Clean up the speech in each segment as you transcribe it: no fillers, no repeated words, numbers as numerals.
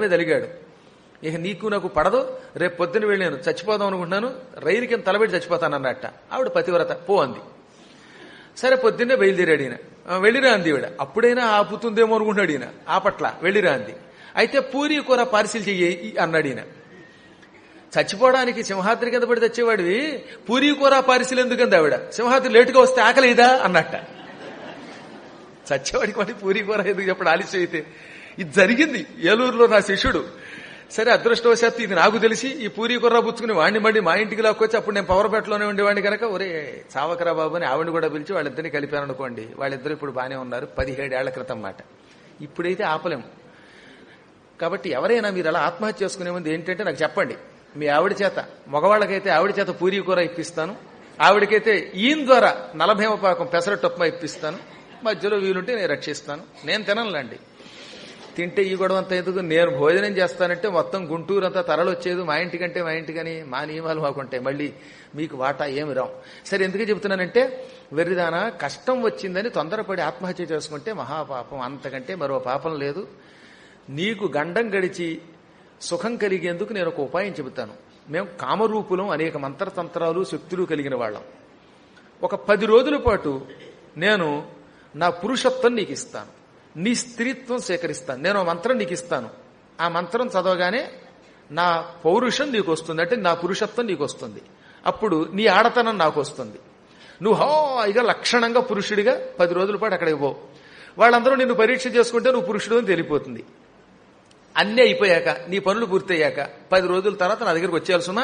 మీద అలిగాడు. ఇక నీకు నాకు పడదు, రేపు పొద్దున వెళ్ళి నేను చచ్చిపోదాం అనుకుంటున్నాను, రైలు కింద తలబెట్టి చచ్చిపోతానన్నట్ట. ఆవిడ పతివ్రత, పో అంది. సరే పొద్దున్నే బయలుదేరాడు ఈయన. వెళ్ళిరా అంది ఈవిడ. అప్పుడైనా ఆపుతుందేమో అనుకుంటున్నాడు ఈయన. ఆపట్ల, వెళ్ళిరా అంది. అయితే పూరీ కూర పార్సిల్ చెయ్యి అన్నాడు ఈయన. చచ్చిపోవడానికి సింహాద్రి కింద పడి తెచ్చేవాడివి పూరీ కూర పార్సిల్ ఎందుకంది ఆవిడ. సింహాద్రి లేటుగా వస్తే ఆకలిదా అన్నట్ట. చచ్చేవాడికి వాడి పూరీ కూర ఎందుకు చెప్పడం ఆలస్యం అయితే. ఇది జరిగింది ఏలూరులో నా శిష్యుడు. సరే అదృష్టవశాత్తు ఇది నాకు తెలిసి ఈ పూరీ కుర్ర పుచ్చుకుని వాడిని మళ్ళీ మా ఇంటికి లాక్కొచ్చి, అప్పుడు నేను పవర్పేటలోనే ఉండేవాడిని కనుక, ఒరే చావకరా బాబు అని ఆవిడని కూడా పిలిచి వాళ్ళిద్దరిని కలిపాను అనుకోండి. వాళ్ళిద్దరు ఇప్పుడు బాగానే ఉన్నారు. 17 ఏళ్ల క్రితం మాట. ఇప్పుడైతే ఆపలేము. కాబట్టి ఎవరైనా మీరు అలా ఆత్మహత్య చేసుకునే ముందు ఏంటంటే నాకు చెప్పండి. మీ ఆవిడ చేత, మగవాళ్ళకైతే ఆవిడ చేత పూరీ కూర ఇప్పిస్తాను, ఆవిడకైతే ఈయన ద్వారా నలభేమ పాకం పెసరట్టు ఉప్మా ఇప్పిస్తాను, మధ్యలో వీలుంటే నేను రక్షిస్తాను. నేను తిననులేండి. తింటే ఈ గొడవ అంతా ఎందుకు, నేను భోజనం చేస్తానంటే మొత్తం గుంటూరు అంతా తరలొచ్చేది మా ఇంటికంటే మా ఇంటికని మా నియమాలు మాకుంటాయి. మళ్ళీ మీకు వాటా ఏమి రావు. సరే ఎందుకు చెబుతున్నానంటే, వెర్రిదానా కష్టం వచ్చిందని తొందరపడి ఆత్మహత్య చేసుకుంటే మహాపాపం, అంతకంటే మరో పాపం లేదు. నీకు గండం గడిచి సుఖం కలిగేందుకు నేను ఒక ఉపాయం చెబుతాను. మేము కామరూపులం, అనేక మంత్రతంత్రాలు శక్తులు కలిగిన వాళ్ళం. ఒక 10 రోజుల పాటు నేను నా పురుషత్వం నీకు ఇస్తాను, నీ స్త్రీత్వం సేకరిస్తాను. నేను మంత్రం నీకు ఇస్తాను. ఆ మంత్రం చదవగానే నా పౌరుషం నీకు వస్తుంది, అంటే నా పురుషత్వం నీకు వస్తుంది. అప్పుడు నీ ఆడతనం నాకు వస్తుంది. నువ్వు హాయిగా లక్షణంగా పురుషుడిగా 10 రోజుల పాటు అక్కడికి పో. వాళ్ళందరూ నిన్ను పరీక్ష చేసుకుంటే నువ్వు పురుషుడు అని తెలిపోతుంది. అన్నీ అయిపోయాక, నీ పనులు పూర్తయ్యాక 10 రోజుల తర్వాత నా దగ్గరికి వచ్చేయాల్సిన,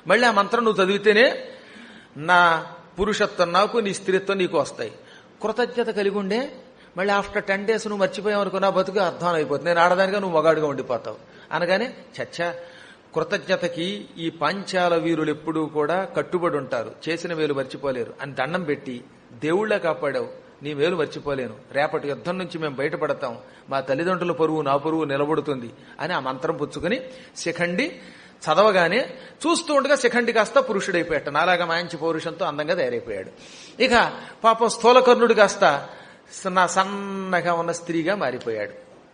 మళ్ళీ ఆ మంత్రం నువ్వు చదివితేనే నా పురుషత్వం నాకు, నీ స్త్రీత్వం నీకు వస్తాయి. కృతజ్ఞత కలిగి ఉండే మళ్ళీ ఆఫ్టర్ 10 days నువ్వు మర్చిపోయావు అనుకో, నా బతుకు అర్థం అయిపోతుంది. నేను ఆడదానిగా నువ్వు మగాడుగా ఉండిపోతావు అనగానే, చచ్చా కృతజ్ఞతకి ఈ పాంచాల వీరులు ఎప్పుడూ కూడా కట్టుబడి ఉంటారు, చేసిన మేలు మర్చిపోలేరు అని దండం పెట్టి, దేవుళ్ళ కాపాడావు, నీ మేలు మర్చిపోలేను, రేపటి యుద్ధం నుంచి మేము బయటపడతాం, మా తల్లిదండ్రుల పరువు నా పరువు నిలబడుతుంది అని ఆ మంత్రం పుచ్చుకుని శిఖండి చదవగానే చూస్తూ ఉండగా శిఖండి కాస్త పురుషుడైపోయాట. నాలాగా మంచి పౌరుషంతో అందంగా తయారైపోయాడు. ఇక పాపం స్థూలకర్ణుడు కాస్త సన్నగా ఉన్న స్త్రీగా మారిపోయాడు.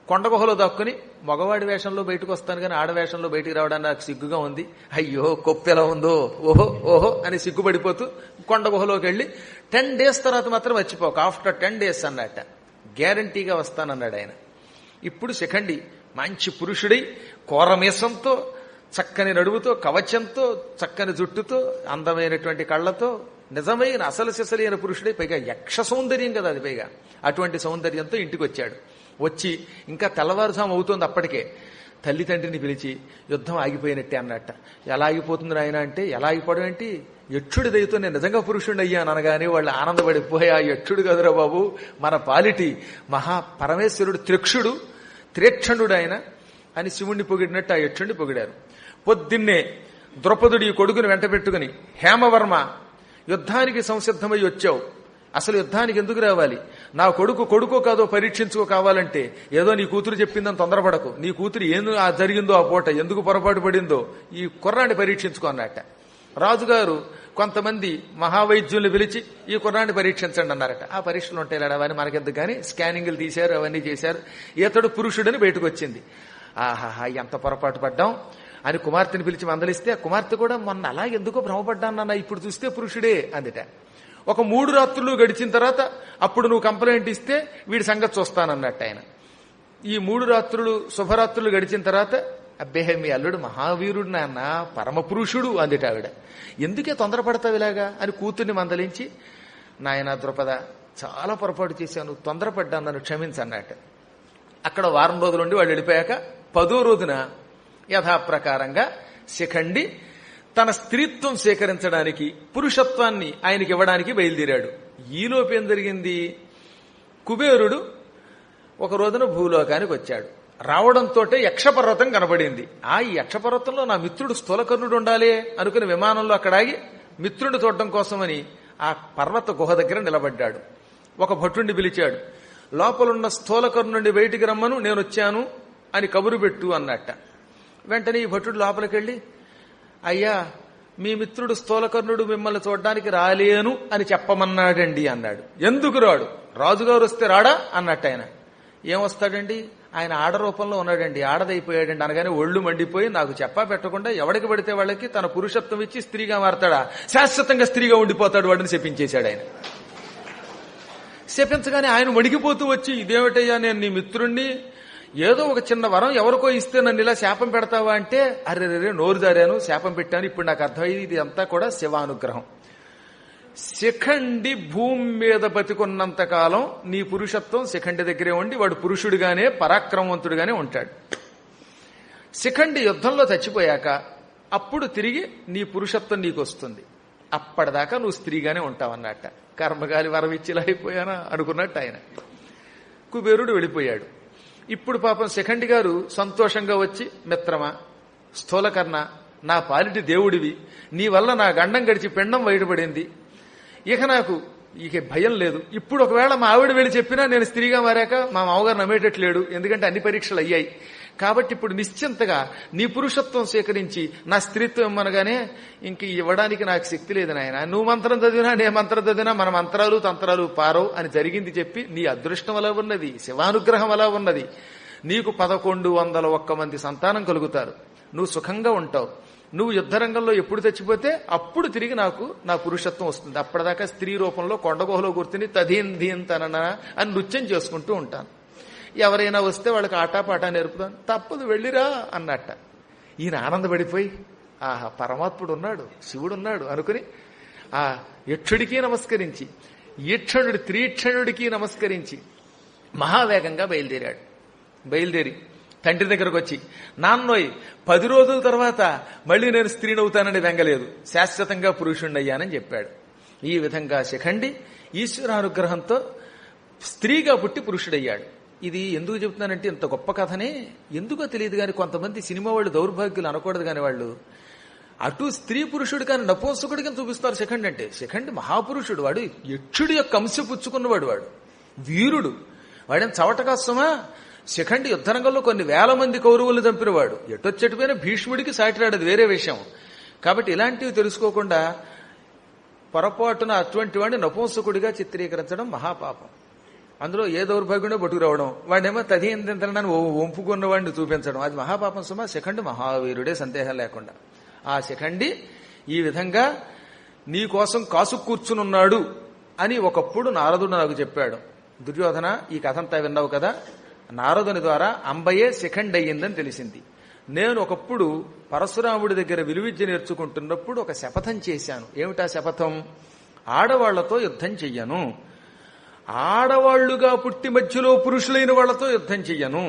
కొండగుహలో దాక్కుని మగవాడి వేషంలో బయటకు వస్తాను కానీ ఆడవేషంలో బయటికి రావడానికి నాకు సిగ్గుగా ఉంది, అయ్యో కొప్పెలా ఉందో, ఓహో ఓహో అని సిగ్గుపడిపోతూ కొండగుహలోకి వెళ్ళి 10 days తర్వాత మాత్రం మర్చిపోక, ఆఫ్టర్ 10 days అన్నట్ట గ్యారంటీగా వస్తానన్నాడు ఆయన. ఇప్పుడు శిఖండి మంచి పురుషుడై కోరమీసంతో, చక్కని నడుముతో, కవచంతో, చక్కని జుట్టుతో, అందమైనటువంటి కళ్లతో, నిజమైన అసలు సిసలైన పురుషుడే, పైగా యక్ష సౌందర్యం కదా అది, పైగా అటువంటి సౌందర్యంతో ఇంటికి వచ్చాడు. వచ్చి ఇంకా తెల్లవారుజాము అవుతోంది అప్పటికే. తల్లి తండ్రిని పిలిచి యుద్ధం ఆగిపోయినట్టే అన్నట్ట. ఎలా ఆగిపోతుంది ఆయన అంటే, ఎలా ఆగిపోవడం ఏంటి, యక్షుడి దయతో నేను నిజంగా పురుషుడిని అయ్యాను అనగానే వాళ్ళు ఆనందపడిపోయా, యక్షుడు కదురా బాబు, మన పాలిటి మహా పరమేశ్వరుడు, త్రిక్షుడు, త్రేక్షణుడు ఆయన అని శివుణ్ణి పొగిడినట్టు ఆ యక్షుడిని పొగిడారు. పొద్దున్నే ద్రౌపదుడి కొడుకుని వెంట పెట్టుకుని, హేమవర్మ యుద్ధానికి సంసిద్ధమై వచ్చావు, అసలు యుద్ధానికి ఎందుకు రావాలి, నా కొడుకో కాదో పరీక్షించుకో, కావాలంటే ఏదో నీ కూతురు చెప్పిందని తొందరపడకు, నీ కూతురు ఏం జరిగిందో ఆ పూట, ఎందుకు పొరపాటు పడిందో ఈ కుర్రాన్ని పరీక్షించుకో అన్నట్ట. రాజుగారు కొంతమంది మహావైద్యుల్ని పిలిచి ఈ కుర్రాన్ని పరీక్షించండి అన్నారట. ఆ పరీక్షలు ఉంటాయి అవన్నీ మనకెందుకు కానీ, స్కానింగ్లు తీశారు, అవన్నీ చేశారు. ఇతడు పురుషుడని బయటకు వచ్చింది. ఆహాహా ఎంత పొరపాటు పడ్డాం అని కుమార్తెని పిలిచి మందలిస్తే, ఆ కుమార్తె కూడా మొన్న అలా ఎందుకో భ్రమపడ్డానన్నా, ఇప్పుడు చూస్తే పురుషుడే అందిట. ఒక 3 రాత్రులు గడిచిన తర్వాత అప్పుడు నువ్వు కంప్లైంట్ ఇస్తే వీడి సంగతి చూస్తానన్నట్టు ఆయన. ఈ 3 రాత్రులు శుభరాత్రులు గడిచిన తర్వాత, అబ్బే మీ అల్లుడు మహావీరుడు నాన్న, పరమపురుషుడు అందిట ఆవిడ. ఎందుకే తొందరపడతావు ఇలాగా అని కూతుర్ని మందలించి, నాయన ద్రుపద చాలా పొరపాటు చేశాను, తొందరపడ్డాను, నన్ను క్షమించన్నట్టు. అక్కడ వారం రోజులుండి వాళ్ళు వెళ్ళిపోయాక 10వ రోజున యథాప్రకారంగా శిఖండి తన స్త్రీత్వం సేకరించడానికి, పురుషత్వాన్ని ఆయనకి ఇవ్వడానికి బయలుదేరాడు. ఈలోపు ఏం జరిగింది, కుబేరుడు ఒక రోజున భూలోకానికి వచ్చాడు. రావడంతో యక్షపర్వతం కనబడింది. ఈ యక్షపర్వతంలో నా మిత్రుడు స్థూలకర్ణుడు ఉండాలి అనుకుని విమానంలో అక్కడ ఆగి మిత్రుడిని చూడటం కోసమని ఆ పర్వత గుహ దగ్గర నిలబడ్డాడు. ఒక భటుడిని పిలిచాడు. లోపలున్న స్థూలకర్ణుడిని బయటికి రమ్మను, నేను వచ్చాను అని కబురు పెట్టు అన్నట్ట. వెంటనే ఈ భటుడు లోపలికెళ్ళి, అయ్యా మీ మిత్రుడు స్థూలకర్ణుడు మిమ్మల్ని చూడడానికి రాలేను అని చెప్పమన్నాడండి అన్నాడు. ఎందుకు రాడు, రాజుగారు వస్తే రాడా అన్నట్టు ఆయన. ఏమొస్తాడండి, ఆయన ఆడ రూపంలో ఉన్నాడండి, ఆడదైపోయాడండి అనగానే ఒళ్ళు మండిపోయి నాకు చెప్పా పెట్టకుండా ఎవడికి పడితే వాళ్ళకి తన పురుషత్వం ఇచ్చి స్త్రీగా మారతాడా, శాశ్వతంగా స్త్రీగా ఉండిపోతాడు వాడిని శపించేశాడు ఆయన. శపించగానే ఆయన వణికిపోతూ వచ్చి, ఇదేమిటయ్యా నేను నీ మిత్రుణ్ణి, ఏదో ఒక చిన్న వరం ఎవరికో ఇస్తే నన్ను ఇలా శాపం పెడతావా అంటే, అరెరే నోరు జారాను, శాపం పెట్టాను, ఇప్పుడు నాకు అర్థమైంది ఇది అంతా కూడా శివానుగ్రహం. శిఖండి భూమి మీద బతికున్నంత కాలం నీ పురుషత్వం శిఖండి దగ్గరే ఉండి వాడు పురుషుడిగానే పరాక్రమవంతుడిగానే ఉంటాడు. శిఖండి యుద్ధంలో చచ్చిపోయాక అప్పుడు తిరిగి నీ పురుషత్వం నీకు వస్తుంది. అప్పటిదాకా నువ్వు స్త్రీగానే ఉంటావన్నట్ట. కర్మగాలి వరవిచ్చిలా అయిపోయానా అనుకున్నట్టు ఆయన. కుబేరుడు వెళ్ళిపోయాడు. ఇప్పుడు పాపం శిఖండి గారు సంతోషంగా వచ్చి, మిత్రమా స్థూలకర్ణ, నా పాలిటి దేవుడివి, నీ వల్ల నా గండం గడిచి పిండం బయటపడింది, ఇక నాకు ఇక భయం లేదు. ఇప్పుడు ఒకవేళ మా ఆవిడ వెళ్ళి చెప్పినా నేను స్త్రీగా మారాక మా మామగారు నమ్మేటట్లేడు, ఎందుకంటే అన్ని పరీక్షలు అయ్యాయి. కాబట్టి ఇప్పుడు నిశ్చింతగా నీ పురుషత్వం స్వీకరించి నా స్త్రీత్వం ఇమ్మనగానే ఇంక ఇవ్వడానికి నాకు శక్తి లేదు నాయన, నువ్వు మంత్రం చదివినా నే మంత్రం చదివినా మన మంత్రాలు తంత్రాలు పారవు అని జరిగింది చెప్పి, నీ అదృష్టం అలా ఉన్నది, శివానుగ్రహం అలా ఉన్నది, నీకు 1101 మంది సంతానం కలుగుతారు, నువ్వు సుఖంగా ఉంటావు, నువ్వు యుద్ధరంగంలో ఎప్పుడు చచ్చిపోతే అప్పుడు తిరిగి నాకు నా పురుషత్వం వస్తుంది, అప్పటిదాకా స్త్రీ రూపంలో కొండగుహలో కూర్చుని తదీన్ దీన్ తనన అని నృత్యం చేసుకుంటూ ఉంటాను, ఎవరైనా వస్తే వాళ్ళకి ఆటాపాటా నేర్పుతాను, తప్పదు వెళ్ళిరా అన్నట్ట. ఈయన ఆనందపడిపోయి, ఆహా పరమాత్ముడు ఉన్నాడు, శివుడు ఉన్నాడు అనుకుని ఆ యక్షుడికి నమస్కరించి ఈక్షణుడి త్రీక్షణుడికి నమస్కరించి మహావేగంగా బయలుదేరి తండ్రి దగ్గరకు వచ్చి, నాన్నోయ్ 10 రోజుల తర్వాత మళ్ళీ నేను స్త్రీనవుతానని వెంగలేదు, శాశ్వతంగా పురుషుణ్ణయ్యానని చెప్పాడు. ఈ విధంగా శిఖండి ఈశ్వరానుగ్రహంతో స్త్రీగా పుట్టి పురుషుడయ్యాడు. ఇది ఎందుకు చెబుతున్నానంటే, ఇంత గొప్ప కథనే ఎందుకో తెలియదు కానీ కొంతమంది సినిమా వాళ్ళు దౌర్భాగ్యులు అనకూడదు కానీ వాళ్ళు అటు స్త్రీ పురుషుడు కానీ నపుంసకుడికి చూపిస్తారు. శిఖండి అంటే శిఖండి మహాపురుషుడు, వాడు యక్షుడి యొక్క అంశ పుచ్చుకున్నవాడు, వాడు వీరుడు, వాడేం చవటకాస్తమా. శిఖండి యుద్ధరంగంలో కొన్ని వేల మంది కౌరవులు చంపినవాడు, ఎటొచ్చటిపోయినా భీష్ముడికి సాటిరాడది వేరే విషయం. కాబట్టి ఇలాంటివి తెలుసుకోకుండా పొరపాటున అటువంటి వాడిని నపుంసకుడిగా చిత్రీకరించడం మహాపాపం. అందులో ఏ దౌర్భాగ్యుడో బతుకు రావడం, వాడేమో తదింతరణాన్ని ఒంపుకున్నవాడిని చూపించడం, అది మహాపాపం సుమా. శిఖండి మహావీరుడే, సందేహం లేకుండా. ఆ శిఖండి ఈ విధంగా నీ కోసం కాసు కూర్చునున్నాడు అని ఒకప్పుడు నారదుడు నాకు చెప్పాడు. దుర్యోధన, ఈ కథంతా విన్నావు కదా, నారదుని ద్వారా అంబయే శిఖండి అయ్యిందని తెలిసింది. నేను ఒకప్పుడు పరశురాముడి దగ్గర విలువిద్య నేర్చుకుంటున్నప్పుడు ఒక శపథం చేశాను. ఏమిటా శపథం? ఆడవాళ్లతో యుద్ధం చెయ్యను, ఆడవాళ్లుగా పుట్టి మధ్యలో పురుషులైన వాళ్లతో యుద్ధం చెయ్యను,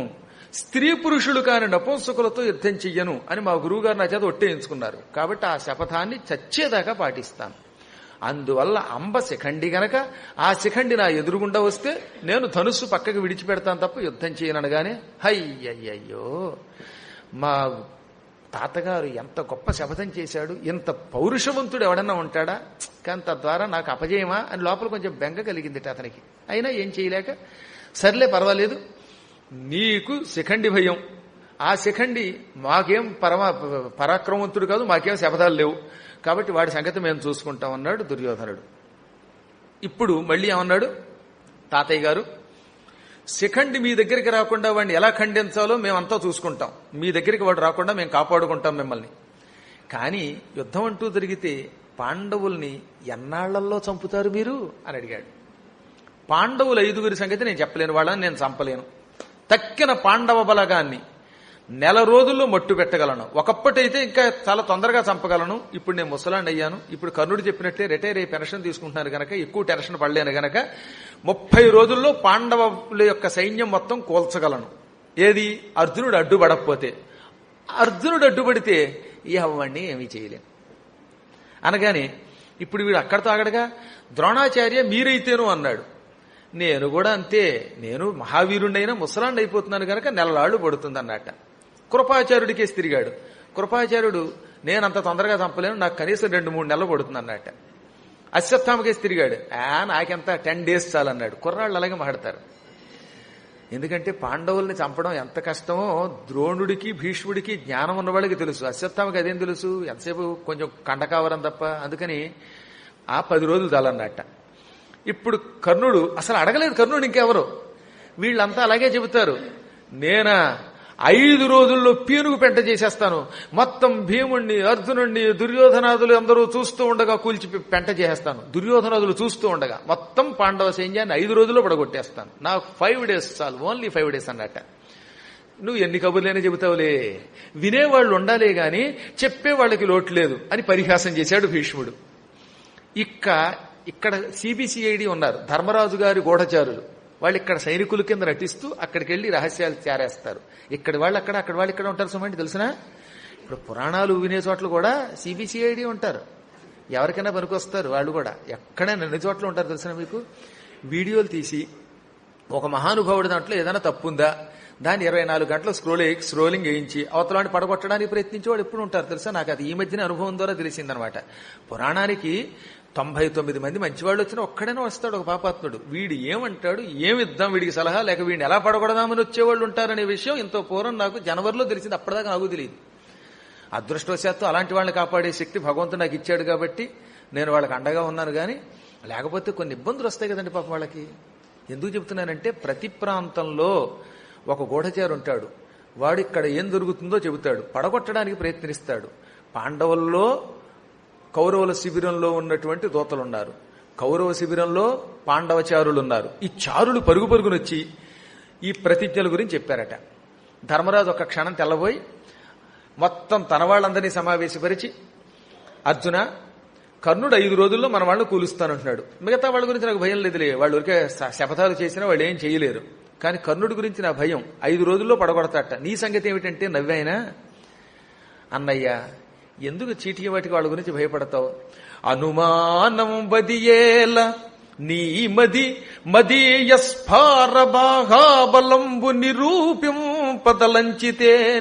స్త్రీ పురుషులు కాని నపుంసకులతో యుద్ధం చెయ్యను అని మా గురువుగారు నా చేత ఒట్టేయించుకున్నారు. కాబట్టి ఆ శపథాన్ని చచ్చేదాకా పాటిస్తాను. అందువల్ల అంబ శిఖండి గనక ఆ శిఖండి నా ఎదురుగుండా వస్తే నేను ధనుస్సు పక్కకి విడిచిపెడతాను తప్ప యుద్ధం చేయననగానే, హయ్యయ్యో మా తాతగారు ఎంత గొప్ప శపథం చేశాడు, ఇంత పౌరుషవంతుడు ఎవడన్నా ఉంటాడా, కానీ తద్వారా నాకు అపజయమా అని లోపల కొంచెం బెంగ కలిగింది అతనికి. అయినా ఏం చేయలేక, సర్లే పర్వాలేదు, నీకు శిఖండి భయం, ఆ శిఖండి మాకేం పరాక్రమవంతుడు కాదు, మాకేం శపథాలు లేవు, కాబట్టి వాడి సంగతి మేము చూసుకుంటాం అన్నాడు దుర్యోధనుడు. ఇప్పుడు మళ్ళీ ఏమన్నాడు, తాతయ్య గారు శిఖండి మీ దగ్గరికి రాకుండా వాడిని ఎలా ఖండించాలో మేమంతా చూసుకుంటాం, మీ దగ్గరికి వాడు రాకుండా మేము కాపాడుకుంటాం మిమ్మల్ని. కానీ యుద్ధం అంటూ జరిగితే పాండవుల్ని ఎన్నాళ్లలో చంపుతారు మీరు అని అడిగాడు. పాండవులు 5 సంగతి నేను చెప్పలేను, వాళ్ళని నేను చంపలేను. తక్కిన పాండవ బలగాన్ని 1 రోజుల్లో మట్టు పెట్టగలను. ఒకప్పటైతే ఇంకా చాలా తొందరగా చంపగలను. ఇప్పుడు నేను ముసలాండి అయ్యాను, ఇప్పుడు కర్ణుడు చెప్పినట్టే రిటైర్ అయ్యి పెన్షన్ తీసుకుంటున్నాను గనక ఎక్కువ టెన్షన్ పడలేను గనక 30 రోజుల్లో పాండవుల యొక్క సైన్యం మొత్తం కోల్చగలను. ఏది? అర్జునుడు అడ్డుపడకపోతే. అర్జునుడు అడ్డుపడితే ఎవరిని ఏమీ చేయలేను అనగానే ఇప్పుడు వీడు అక్కడతో ఆగడగా, ద్రోణాచార్య మీరైతేను అన్నాడు. నేను కూడా అంతే, నేను మహావీరుండైనా ముసలాండి అయిపోతున్నాను గనక 1 నెలలాళ్లు పడుతుంది అన్నట్ట. కృపాచార్యుడికేసి తిరిగాడు. కృపాచార్యుడు నేనంత తొందరగా చంపలేను, నాకు కనీసం 2-3 నెలలు పడుతుంది అన్నట్ట. అశ్వత్థామకేసి తిరిగాడు. నాకెంత 10 days చాలన్నాడు. కుర్రాళ్ళు అలాగే మాట్లాడతారు. ఎందుకంటే పాండవుల్ని చంపడం ఎంత కష్టమో ద్రోణుడికి భీష్ముడికి జ్ఞానం ఉన్నవాళ్ళకి తెలుసు, అశ్వత్థామకి అదేం తెలుసు, ఎంతసేపు కొంచెం కండకావరం తప్ప. అందుకని ఆ 10 రోజులు చాలన్నట్ట. ఇప్పుడు కర్ణుడు అసలు అడగలేదు, కర్ణుడు ఇంకెవరు, వీళ్ళంతా అలాగే చెబుతారు. నేనా 5 రోజుల్లో పీనుగు పెంట చేసేస్తాను. మొత్తం భీముణ్ణి, అర్జునుణ్ణి, దుర్యోధనాదులు అందరూ చూస్తూ ఉండగా కూల్చి పెంట చేసేస్తాను. దుర్యోధనాదులు చూస్తూ ఉండగా మొత్తం పాండవ సైన్యాన్ని 5 రోజుల్లో పడగొట్టేస్తాను. నాకు 5 days చాలు, ఓన్లీ 5 days అన్నట్ట. నువ్వు ఎన్ని కబుర్లైనా చెబుతావులే, వినేవాళ్ళు ఉండాలే గాని చెప్పేవాళ్ళకి లోటు లేదు అని పరిహాసం చేశాడు భీష్ముడు. ఇక్కడ సిబిసిఐడి ఉన్నారు, ధర్మరాజు గారి గూఢచారులు. వాళ్ళు ఇక్కడ సైనికుల కింద నటిస్తూ అక్కడికి వెళ్లి రహస్యాలు చేరేస్తారు. ఇక్కడి వాళ్ళు అక్కడ, అక్కడ వాళ్ళు ఇక్కడ ఉంటారు. సుమండి తెలుసునా? ఇప్పుడు పురాణాలు వినే చోట్ల కూడా సిబిసిఐడి ఉంటారు. ఎవరికైనా పనికొస్తారు వాళ్ళు కూడా. ఎక్కడైనా అన్ని చోట్ల ఉంటారు. తెలుసునా మీకు? వీడియోలు తీసి ఒక మహానుభావుడి దాంట్లో ఏదైనా తప్పుందా దాన్ని 24 గంటలు స్క్రోలింగ్ వేయించి అవతలాన్ని పడగొట్టడానికి ప్రయత్నించేవాడు ఎప్పుడు ఉంటారు. తెలుసా? నాకు అది ఈ మధ్యన అనుభవం ద్వారా తెలిసిందనమాట. పురాణానికి 99 మంది మంచివాళ్ళు వచ్చినా ఒక్కడైనా వస్తాడు ఒక పాపాత్ముడు. వీడు ఏమంటాడు, ఏమిద్దాం వీడికి సలహా, లేక వీడిని ఎలా పడగొడదామని వచ్చేవాళ్ళు ఉంటారనే విషయం ఎంతో పూర్వం నాకు జనవరిలో తెలిసింది. అప్పటిదాకా నాకు తెలియదు. అదృష్టవశాత్తు అలాంటి వాళ్ళని కాపాడే శక్తి భగవంతుడు నాకు ఇచ్చాడు కాబట్టి నేను వాళ్ళకి అండగా ఉన్నాను. కానీ లేకపోతే కొన్ని ఇబ్బందులు వస్తాయి కదండి పాపం వాళ్ళకి. ఎందుకు చెబుతున్నానంటే ప్రతి ప్రాంతంలో ఒక గూఢచారు ఉంటాడు. వాడు ఇక్కడ ఏం జరుగుతుందో చెబుతాడు, పడగొట్టడానికి ప్రయత్నిస్తాడు. పాండవుల్లో కౌరవుల శిబిరంలో ఉన్నటువంటి దూతలున్నారు, కౌరవ శిబిరంలో పాండవచారులున్నారు. ఈ చారులు పరుగు పరుగునొచ్చి ఈ ప్రతిజ్ఞల గురించి చెప్పారట. ధర్మరాజు ఒక క్షణం తెల్లబోయి మొత్తం తన వాళ్ళందరినీ సమావేశపరిచి, అర్జున, కర్ణుడు 5 రోజుల్లో మన వాళ్ళని కూలుస్తానంటున్నాడు. మిగతా వాళ్ళ గురించి నాకు భయం లేదులే, వాళ్ళు ఊరికే శపథాలు చేసినా వాళ్ళు ఏం చేయలేరు. కానీ కర్ణుడి గురించి నా భయం, 5 రోజుల్లో పడగొడతాట. నీ సంగతి ఏమిటంటే నవ్వాయినా, అన్నయ్య ఎందుకు చీటికి వాటికి వాళ్ళ గురించి భయపడతావు? అనుమానం బదియేల నీ మదీయ స్ఫార బాహాబలంబు నిరూపింపదలంచితే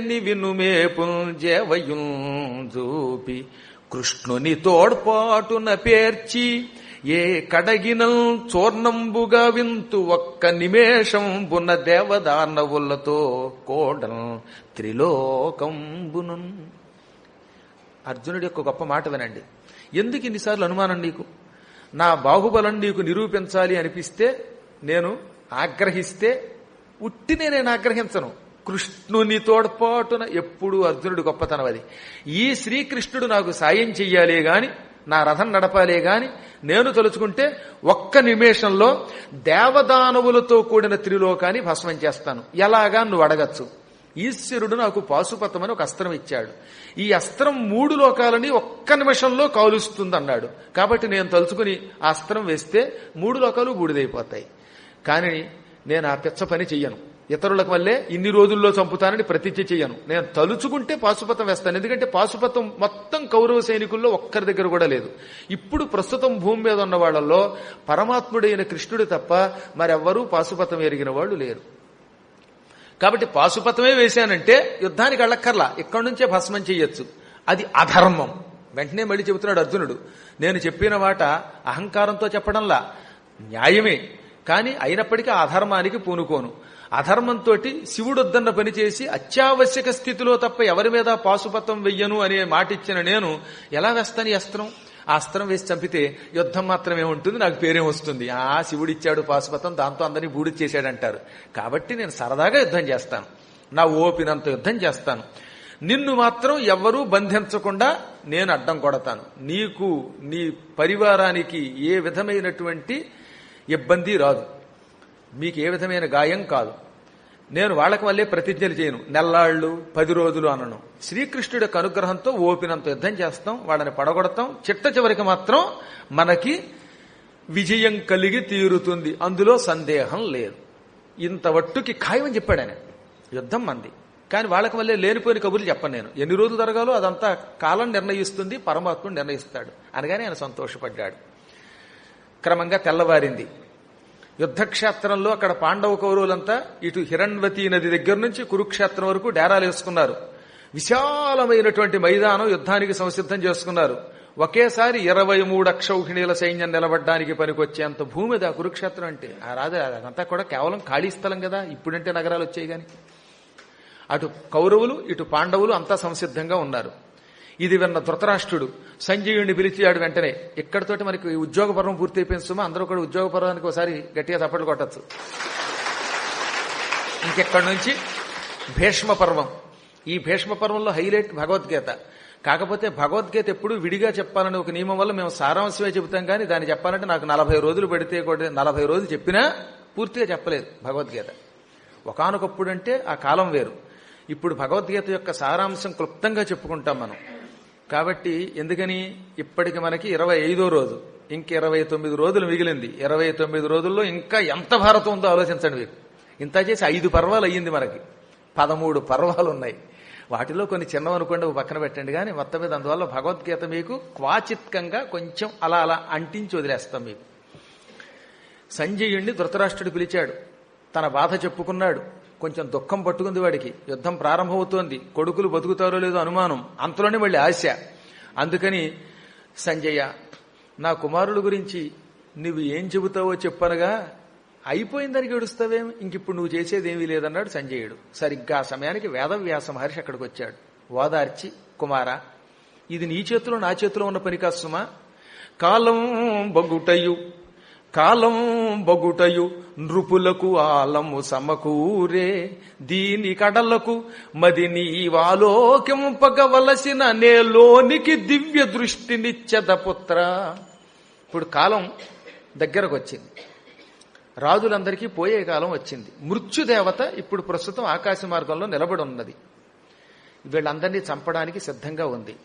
నివినుమేపు జేవయుం జూపి కృష్ణుని తోడ్పాటున పేర్చి ఏ కడగినం చోర్ణంబుగా వింతు ఒక్క నిమేషంబున దేవదానవులతో కోడం త్రిలోకంబును. అర్జునుడి యొక్క గొప్ప మాట వినండి. ఎందుకు ఇన్నిసార్లు అనుమానం నీకు? నా బాహుబలం నీకు నిరూపించాలి అనిపిస్తే, నేను ఆగ్రహిస్తే ఉట్టినే నేను ఆగ్రహించను. కృష్ణుని తోడ్పాటున ఎప్పుడు అర్జునుడి గొప్పతనం అది. ఈ శ్రీకృష్ణుడు నాకు సాయం చెయ్యాలే గాని, నా రథం నడపాలే గాని నేను తలుచుకుంటే ఒక్క నిమేషంలో దేవదానవులతో కూడిన త్రిలోకాన్ని భస్మం చేస్తాను. ఎలాగా నువ్వు అడగచ్చు. ఈశ్వరుడు నాకు పాశుపతం అని ఒక అస్త్రం ఇచ్చాడు. ఈ అస్త్రం 3 లోకాలని ఒక్క నిమిషంలో కాలుస్తుంది అన్నాడు. కాబట్టి నేను తలుచుకుని ఆ అస్త్రం వేస్తే 3 లోకాలు బూడిదైపోతాయి. కానీ నేను ఆ పిచ్చ పని చెయ్యను. ఇతరులకు వల్లే ఇన్ని రోజుల్లో చంపుతానని ప్రతిజ్ఞ చెయ్యను. నేను తలుచుకుంటే పాశుపతం వేస్తాను. ఎందుకంటే పాశుపతం మొత్తం కౌరవ సైనికుల్లో ఒక్కరి దగ్గర కూడా లేదు. ఇప్పుడు ప్రస్తుతం భూమి మీద ఉన్న వాళ్ళల్లో పరమాత్ముడైన కృష్ణుడు తప్ప మరెవ్వరూ పాశుపతం ఎరిగిన వాళ్ళు లేరు. కాబట్టి పాశుపతమే వేశానంటే యుద్ధానికి అళ్ళక్కర్లా, ఇక్కడి నుంచే భస్మం చెయ్యొచ్చు. అది అధర్మం. వెంటనే మళ్ళీ చెబుతున్నాడు అర్జునుడు, నేను చెప్పిన మాట అహంకారంతో చెప్పడంలా, న్యాయమే. కానీ అయినప్పటికీ ఆ అధర్మానికి పూనుకోను. అధర్మంతో శివుడొద్దన్న పని చేసి అత్యావశ్యక స్థితిలో తప్ప ఎవరి మీద పాశుపతం వెయ్యను అనే మాట ఇచ్చిన నేను ఎలా వేస్తాను ఈ అస్త్రం? ఆ అస్త్రం వేసి చంపితే యుద్ధం మాత్రమే ఉంటుంది, నాకు పేరేం వస్తుంది? శివుడిచ్చాడు పాశుపతం, దాంతో అందరినీ బూడి చేశాడంటారు. కాబట్టి నేను సరదాగా యుద్ధం చేస్తాను, నా ఓపినంత యుద్ధం చేస్తాను. నిన్ను మాత్రం ఎవ్వరూ బంధించకుండా నేను అడ్డం కొడతాను. నీకు నీ పరివారానికి ఏ విధమైనటువంటి ఇబ్బంది రాదు, మీకు ఏ విధమైన గాయం కాదు. నేను వాళ్ళకి వల్లే ప్రతిజ్ఞలు చేయను, నెల్లాళ్ళు 10 రోజులు అనను. శ్రీకృష్ణుడి యొక్క అనుగ్రహంతో ఓపినంత యుద్ధం చేస్తాం, వాళ్ళని పడగొడతాం. చిట్ట చివరికి మాత్రం మనకి విజయం కలిగి తీరుతుంది, అందులో సందేహం లేదు. ఇంత వట్టుకి ఖాయమని చెప్పాడు ఆయన. యుద్ధం మంది, కానీ వాళ్ళకి వల్లే లేనిపోయిన కబుర్లు చెప్పను నేను. ఎన్ని రోజులు జరగాలో అదంతా కాలం నిర్ణయిస్తుంది, పరమాత్ముడు నిర్ణయిస్తాడు అనగానే ఆయన సంతోషపడ్డాడు. క్రమంగా తెల్లవారింది. యుద్ధక్షేత్రంలో అక్కడ పాండవ కౌరవులంతా ఇటు హిరణ్వతి నది దగ్గర నుంచి కురుక్షేత్రం వరకు డేరాలు వేసుకున్నారు. విశాలమైనటువంటి మైదానం యుద్ధానికి సంసిద్ధం చేసుకున్నారు. ఒకేసారి 23 అక్షౌహిణీల సైన్యం నిలబడ్డానికి పనికొచ్చేంత భూమి ఆ కురుక్షేత్రం అంటే. ఆ రాదు, అదంతా కూడా కేవలం ఖాళీ స్థలం కదా, ఇప్పుడంటే నగరాలు వచ్చాయి. గాని అటు కౌరవులు ఇటు పాండవులు అంతా సంసిద్ధంగా ఉన్నారు. ఇది విన్న ధృతరాష్ట్రుడు సంజయుడిని పిలిచాడు. వెంటనే ఇక్కడితోటి మనకి ఉద్యోగ పర్వం పూర్తయిపోయింది సుమా, అందరూ కూడా ఉద్యోగ పర్వానికి ఒకసారి గట్టిగా తప్పట్లు కొట్టచ్చు. ఇంకెక్కడి నుంచి భీష్మ పర్వం. ఈ భీష్మ పర్వంలో హైలైట్ భగవద్గీత. కాకపోతే భగవద్గీత ఎప్పుడు విడిగా చెప్పాలని ఒక నియమం వల్ల మేము సారాంశమే చెబుతాం, కానీ దాన్ని చెప్పాలంటే నాకు 40 రోజులు పడితే కూడా 40 రోజులు చెప్పినా పూర్తిగా చెప్పలేదు భగవద్గీత. ఒకానొకప్పుడు అంటే ఆ కాలం వేరు. ఇప్పుడు భగవద్గీత యొక్క సారాంశం క్లుప్తంగా చెప్పుకుంటాం మనం. కాబట్టి ఎందుకని ఇప్పటికి మనకి 25వ రోజు, ఇంక 29 రోజులు మిగిలింది. 29 రోజుల్లో ఇంకా ఎంత భారతం ఉందో ఆలోచించండి. మీకు ఇంత చేసి 5 పర్వాలు అయ్యింది. మనకి 13 పర్వాలు ఉన్నాయి. వాటిలో కొన్ని చిన్నవనుకోండి పక్కన పెట్టండి, కానీ మొత్తం మీద అందువల్ల భగవద్గీత మీకు క్వాచిత్కంగా కొంచెం అలా అలా అంటించి వదిలేస్తాం. మీకు సంజయుణ్ణి ధృతరాష్ట్రుడు పిలిచాడు, తన బాధ చెప్పుకున్నాడు. కొంచెం దుఃఖం పట్టుకుంది వాడికి. యుద్ధం ప్రారంభమవుతోంది, కొడుకులు బతుకుతారో లేదో అనుమానం, అంతలోనే మళ్ళీ ఆశ. అందుకని సంజయ, నా కుమారుల గురించి నువ్వు ఏం చెబుతావో చెప్పనగా అయిపోయిందని ఏడుస్తావేం, ఇంకిప్పుడు నువ్వు చేసేదేమీ లేదన్నాడు సంజయుడు. సరిగ్గా ఆ సమయానికి వేదవ్యాస మహర్షి అక్కడికి వచ్చాడు. ఓదార్చి, కుమారా, ఇది నీ చేతిలో నా చేతిలో ఉన్న పని కాదు సుమా. కాలం బగుటయు నృపులకు ఆలము సమకూరే, దీని కడలకు మది నీవాలోకింపగవలసిన నేలోనికి దివ్య దృష్టినిచ్చద పుత్ర. ఇప్పుడు కాలం దగ్గరకు వచ్చింది, రాజులందరికీ పోయే కాలం వచ్చింది. మృత్యుదేవత ఇప్పుడు ప్రస్తుతం ఆకాశ మార్గంలో నిలబడి ఉన్నది. వీళ్ళందరినీ చంపడానికి సిద్ధంగా ఉంది.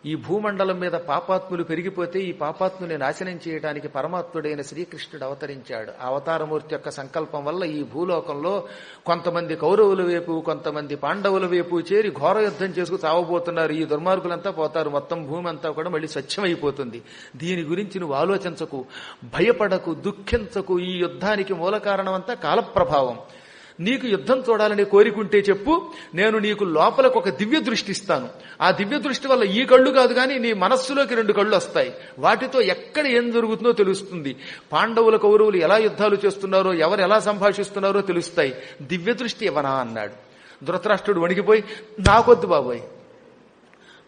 ఈ భూమండలం మీద పాపాత్ములు పెరిగిపోతే ఈ పాపాత్ముని నాశనం చేయడానికి పరమాత్ముడైన శ్రీకృష్ణుడు అవతరించాడు. ఆ అవతారమూర్తి యొక్క సంకల్పం వల్ల ఈ భూలోకంలో కొంతమంది కౌరవుల వైపు, కొంతమంది పాండవుల వైపు చేరి ఘోర యుద్ధం చేసుకు చావబోతున్నారు. ఈ దుర్మార్గులంతా పోతారు, మొత్తం భూమి అంతా కూడా మళ్ళీ స్వచ్ఛమైపోతుంది. దీని గురించి నువ్వు ఆలోచించకు, భయపడకు, దుఃఖించకు. ఈ యుద్ధానికి మూల కారణం అంతా కాలప్రభావం. నీకు యుద్ధం చూడాలని కోరికుంటే చెప్పు, నేను నీకు లోపలకు ఒక దివ్య దృష్టి ఇస్తాను. ఆ దివ్య దృష్టి వల్ల ఈ కళ్ళు కాదు కానీ నీ మనస్సులోకి 2 కళ్ళు వస్తాయి. వాటితో ఎక్కడ ఏం జరుగుతుందో తెలుస్తుంది. పాండవుల కౌరవులు ఎలా యుద్ధాలు చేస్తున్నారో, ఎవరు ఎలా సంభాషిస్తున్నారో తెలుస్తాయి. దివ్య దృష్టి ఇవ్వనా అన్నాడు. ధృతరాష్ట్రుడు వణికిపోయి, నాకొద్దు బాబోయ్,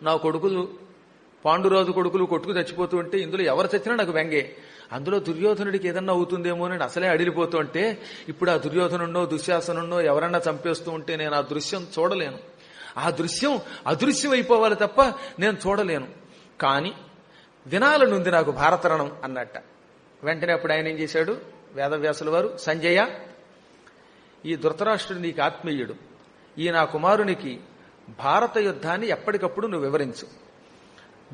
నా కొడుకులు పాండురాజు కొడుకులు కొట్టుకు చచ్చిపోతూ ఉంటే ఇందులో ఎవరు చచ్చినా నాకు వెంగే, అందులో దుర్యోధనుడికి ఏదన్నా అవుతుందేమో అని అసలే అడిలిపోతూ ఉంటే ఇప్పుడు ఆ దుర్యోధనున్నో దుశ్శాసనున్నో ఎవరన్నా చంపేస్తూ ఉంటే నేను ఆ దృశ్యం చూడలేను. ఆ దృశ్యం అదృశ్యం అయిపోవాలి తప్ప నేను చూడలేను. కానీ వినాలనుంది నాకు భారతరణం అన్నట్ట. వెంటనే అప్పుడు ఆయన ఏం చేశాడు, వేదవ్యాసుల వారు, సంజయ, ఈ ధృతరాష్ట్రుడు నీకు ఆత్మీయుడు. ఈ నా కుమారునికి భారత యుద్ధాన్ని ఎప్పటికప్పుడు నువ్వు వివరించు.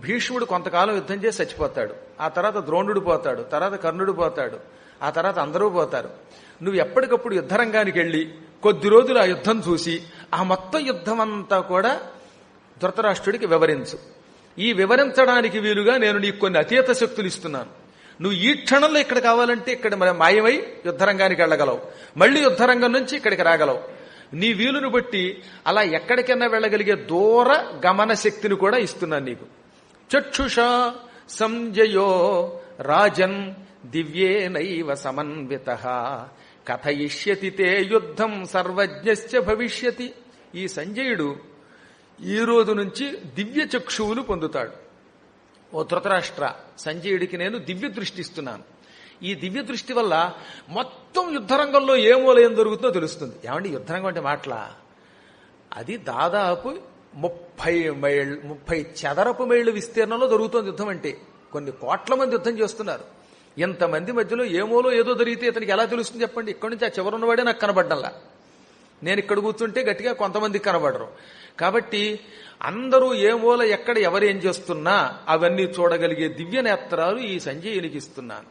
భీష్ముడు కొంతకాలం యుద్ధం చేసి చచ్చిపోతాడు, ఆ తర్వాత ద్రోణుడు పోతాడు, తర్వాత కర్ణుడు పోతాడు, ఆ తర్వాత అందరూ పోతారు. నువ్వు ఎప్పటికప్పుడు యుద్ధరంగానికి వెళ్ళి కొద్ది రోజులు ఆ యుద్ధం చూసి ఆ మొత్తం యుద్ధం అంతా కూడా ధృతరాష్ట్రుడికి వివరించు. ఈ వివరించడానికి వీలుగా నేను నీకు కొన్ని అతీత శక్తులు ఇస్తున్నాను. నువ్వు ఈ క్షణంలో ఇక్కడ కావాలంటే ఇక్కడ మాయమై యుద్ధరంగానికి వెళ్ళగలవు, మళ్ళీ యుద్ధరంగం నుంచి ఇక్కడికి రాగలవు. నీ వీలును బట్టి అలా ఎక్కడికైనా వెళ్ళగలిగే దూర గమన శక్తిని కూడా ఇస్తున్నాను నీకు. చక్షుషా సంజయో రాజన్ దివ్యేనైవ సమన్వితః కథయిష్యతి తే యుద్ధం సర్వజ్ఞశ్చ భవిష్యతి. ఈ సంజయుడు ఈ రోజు నుంచి దివ్య చక్షువులు పొందుతాడు. ఓ ధృతరాష్ట్ర, సంజయుడికి నేను దివ్య దృష్టి ఇస్తున్నాను. ఈ దివ్య దృష్టి వల్ల మొత్తం యుద్ధరంగంలో ఏ మూల ఏం జరుగుతుందో తెలుస్తుంది. ఏమండి, యుద్ధరంగం అంటే మాటలా? అది దాదాపు 30 చదరపు మైళ్ళు విస్తీర్ణంలో జరుగుతోంది యుద్ధం. అంటే కొన్ని కోట్ల మంది యుద్ధం చేస్తున్నారు. ఎంతమంది మధ్యలో ఏమోలో ఏదో జరిగితే ఇతనికి ఎలా తెలుస్తుంది చెప్పండి? ఇక్కడి నుంచి ఆ చివరున్నవాడే నాకు కనబడ్డంలా. నేను ఇక్కడ కూర్చుంటే గట్టిగా కొంతమందికి కనబడరు. కాబట్టి అందరూ ఏ మూల ఎక్కడ ఎవరేం చేస్తున్నా అవన్నీ చూడగలిగే దివ్య నేత్రాలు ఈ సంజయునికి ఇస్తున్నాను.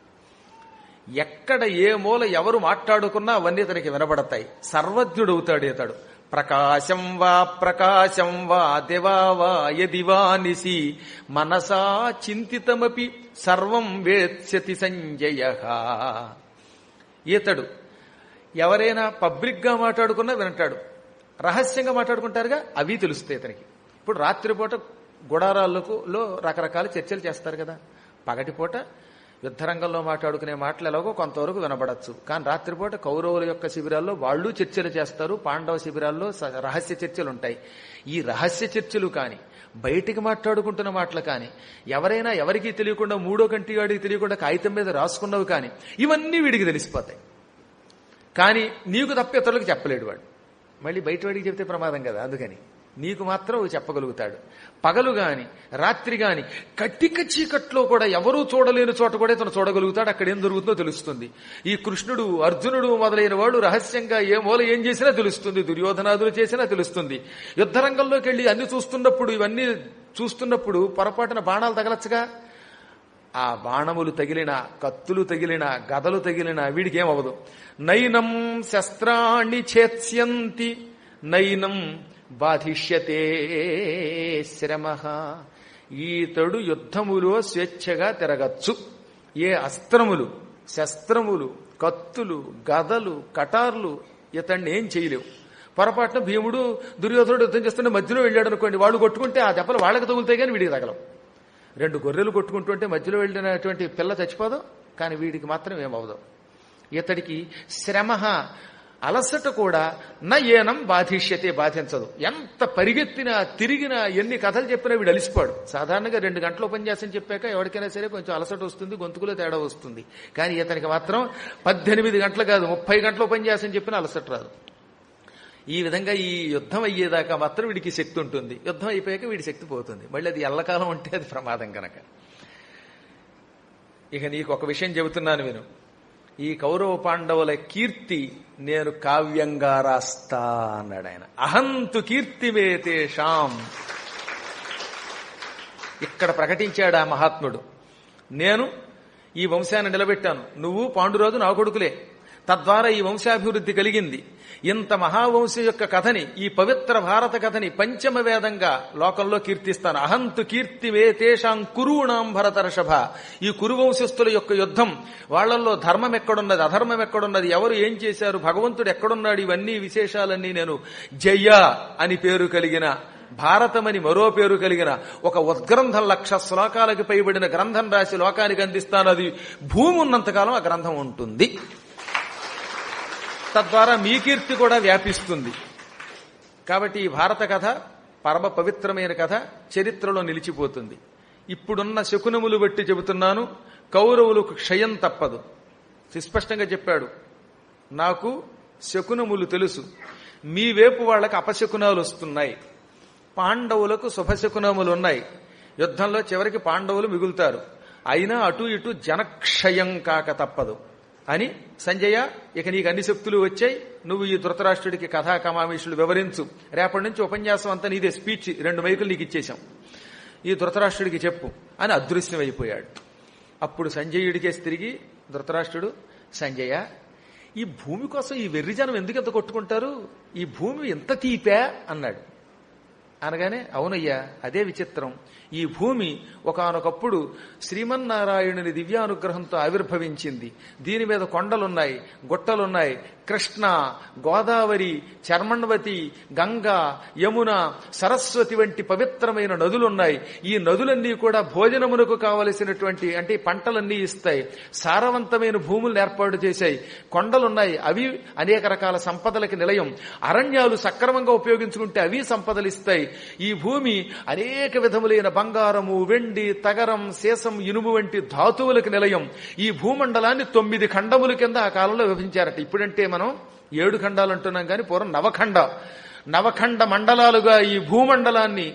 ఎక్కడ ఏ మూల ఎవరు మాట్లాడుకున్నా అవన్నీ ఇతనికి వినబడతాయి. సర్వజ్ఞుడవుతాడు ఇతడు. ప్రకాశం వా దివా వా యదివా నిశి మనసా చింతితమపి సర్వం వేత్స్యతి సంజయః. ఈతడు ఎవరైనా పబ్లిక్ గా మాట్లాడుకున్నా వింటాడు, రహస్యంగా మాట్లాడుకుంటారుగా అవి తెలుస్తాయి ఇతనికి. ఇప్పుడు రాత్రిపూట గుడారాల్లో రకరకాల చర్చలు చేస్తారు కదా. పగటిపూట యుద్ధరంగంలో మాట్లాడుకునే మాటలు ఎలాగో కొంతవరకు వినబడచ్చు. కానీ రాత్రిపూట కౌరవుల యొక్క శిబిరాల్లో వాళ్ళు చర్చలు చేస్తారు, పాండవ శిబిరాల్లో రహస్య చర్చలు ఉంటాయి. ఈ రహస్య చర్చలు కానీ బయటికి మాట్లాడుకుంటున్న మాటలు కానీ ఎవరైనా ఎవరికీ తెలియకుండా మూడో కంటి వాడికి తెలియకుండా కాగితం మీద రాసుకున్నవి కానీ ఇవన్నీ వీడికి తెలిసిపోతాయి. కానీ నీకు తప్ప ఇతరులకు చెప్పలేడు వాడు. మళ్ళీ బయటవాడికి చెప్తే ప్రమాదం కదా, అందుకని నీకు మాత్రం చెప్పగలుగుతాడు. పగలు గాని రాత్రి గాని కట్టిక చీకట్లో కూడా ఎవరూ చూడలేని చోట కూడా ఇతను చూడగలుగుతాడు. అక్కడ ఏం జరుగుతుందో తెలుస్తుంది. ఈ కృష్ణుడు అర్జునుడు మొదలైన వాడు రహస్యంగా ఏ మూల ఏం చేసినా తెలుస్తుంది, దుర్యోధనాదులు చేసినా తెలుస్తుంది. యుద్ధరంగంలోకి వెళ్ళి అన్ని చూస్తున్నప్పుడు, ఇవన్నీ చూస్తున్నప్పుడు పొరపాటున బాణాలు తగలచ్చుగా. ఆ బాణములు తగిలిన, కత్తులు తగిలిన, గదలు తగిలిన వీడికి ఏమవదు. నైనం శస్త్రాణి ఛేత్స్యంతి నైనం బాధిష్యతే శ్రమ. ఈతడు యుద్ధములో స్వేచ్ఛగా తిరగచ్చు. ఏ అస్త్రములు, శస్త్రములు, కత్తులు, గదలు, కటార్లు ఇతన్ని ఏం చేయలేవు. పొరపాటున భీముడు దుర్యోధనుడు యుద్ధం చేస్తుంటే మధ్యలో వెళ్ళాడు అనుకోండి, వాళ్ళు కొట్టుకుంటే ఆ దెబ్బలు వాళ్ళకి తగులుతాయి కానీ వీడికి తగలవు. 2 గొర్రెలు కొట్టుకుంటుంటే మధ్యలో వెళ్ళినటువంటి పిల్ల చచ్చిపోదు, కానీ వీడికి మాత్రం ఏమవదు. ఇతడికి శ్రమ, అలసట కూడా ఏనం బాధిష్యతే, బాధించదు. ఎంత పరిగెత్తినా తిరిగినా ఎన్ని కథలు చెప్పినా వీడు అలిసిపోడు. సాధారణంగా 2 గంటల ఉపన్యాసం చెప్పాక ఎవరికైనా సరే కొంచెం అలసట వస్తుంది, గొంతుకులో తేడా వస్తుంది. కానీ ఇతనికి మాత్రం 18 గంటలు కాదు 30 గంటల ఉపన్యాసం చెప్పినా అలసట రాదు. ఈ విధంగా ఈ యుద్ధం అయ్యేదాకా మాత్రం వీడికి శక్తి ఉంటుంది. యుద్ధం అయిపోయాక వీడి శక్తి పోతుంది. మళ్ళీ అది ఎల్లకాలం ఉంటే అది ప్రమాదం కనుక. ఇక నీకు ఒక విషయం చెబుతున్నాను విను. ఈ కౌరవ పాండవుల కీర్తి నేను కావ్యంగా రాస్తా అన్నాడు ఆయన. అహంతు కీర్తిమేతేషాం. ఇక్కడ ప్రకటించాడు ఆ మహాత్ముడు. నేను ఈ వంశాన్ని నిలబెట్టాను, నువ్వు పాండురాజు నా కొడుకులే, తద్వారా ఈ వంశాభివృద్ధి కలిగింది. ఇంత మహావంశం యొక్క కథని, ఈ పవిత్ర భారత కథని పంచమ వేదంగా లోకంలో కీర్తిస్తాను. అహంతు కీర్తివేతేషాం కురూణాం భరతర్షభ. ఈ కురువంశస్థుల యొక్క యుద్ధం, వాళ్లలో ధర్మం ఎక్కడున్నది, అధర్మం ఎక్కడున్నది, ఎవరు ఏం చేశారు, భగవంతుడు ఎక్కడున్నాడు, ఇవన్నీ విశేషాలన్నీ నేను జయ అని పేరు కలిగిన, భారతమని మరో పేరు కలిగిన ఒక ఉద్గ్రంథం 1,00,000 శ్లోకాలకు పైబడిన గ్రంథం రాసి లోకానికి అందిస్తాను. అది భూమి ఉన్నంతకాలం ఆ గ్రంథం ఉంటుంది. తద్వారా మీ కీర్తి కూడా వ్యాపిస్తుంది. కాబట్టి ఈ భారత కథ పరమ పవిత్రమైన కథ చరిత్రలో నిలిచిపోతుంది. ఇప్పుడున్న శకునములు బట్టి చెబుతున్నాను, కౌరవులకు క్షయం తప్పదు. సుస్పష్టంగా చెప్పాడు, నాకు శకునములు తెలుసు, మీ వైపు వాళ్ళకి అపశకునాలు వస్తున్నాయి, పాండవులకు శుభశకునములున్నాయి. యుద్ధంలో చివరికి పాండవులు మిగులుతారు, అయినా అటు ఇటు జనక్షయం కాక తప్పదు అని, సంజయ ఇక నీకు అన్ని శక్తులు వచ్చాయి, నువ్వు ఈ ధృతరాష్ట్రుడికి కథా కమామీషులు వివరించు, రేపటి నుంచి ఉపన్యాసం అంతా నీదే, స్పీచ్ 2 మైకులు నీకు ఇచ్చేశాం, ఈ ధృతరాష్ట్రుడికి చెప్పు అని అదృశ్యమైపోయాడు. అప్పుడు సంజయుడికేసి తిరిగి ధృతరాష్ట్రుడు, సంజయ ఈ భూమి కోసం ఈ వెర్రిజనం ఎందుకు ఎంత కొట్టుకుంటారు, ఈ భూమి ఎంత తీపా అన్నాడు. అనగానే అవునయ్యా అదే విచిత్రం, ఈ భూమి ఒకానొకప్పుడు శ్రీమన్నారాయణుని దివ్యానుగ్రహంతో ఆవిర్భవించింది. దీని మీద కొండలున్నాయి, గుట్టలున్నాయి, కృష్ణ, గోదావరి, చర్మణవతి, గంగా, యమున, సరస్వతి వంటి పవిత్రమైన నదులున్నాయి. ఈ నదులన్నీ కూడా భోజనమునకు కావలసినటువంటి అంటే పంటలన్నీ ఇస్తాయి. సారవంతమైన భూములను ఏర్పాటు చేశాయి. కొండలున్నాయి, అవి అనేక రకాల సంపదలకి నిలయం. అరణ్యాలు సక్రమంగా ఉపయోగించుకుంటే అవి సంపదలు ఇస్తాయి. ఈ భూమి అనేక విధములైన బంగారము, వెండి, తగరం, శేషం, ఇనుము వంటి ధాతువులకు నిలయం. ఈ భూమండలాన్ని 9 ఖండముల కింద ఆ కాలంలో విభజించారట. ఇప్పుడంటే మనం 7 ఖండాలు అంటున్నాం కానీ పూర్వం నవఖండ మండలాలుగా ఈ భూమండలాన్ని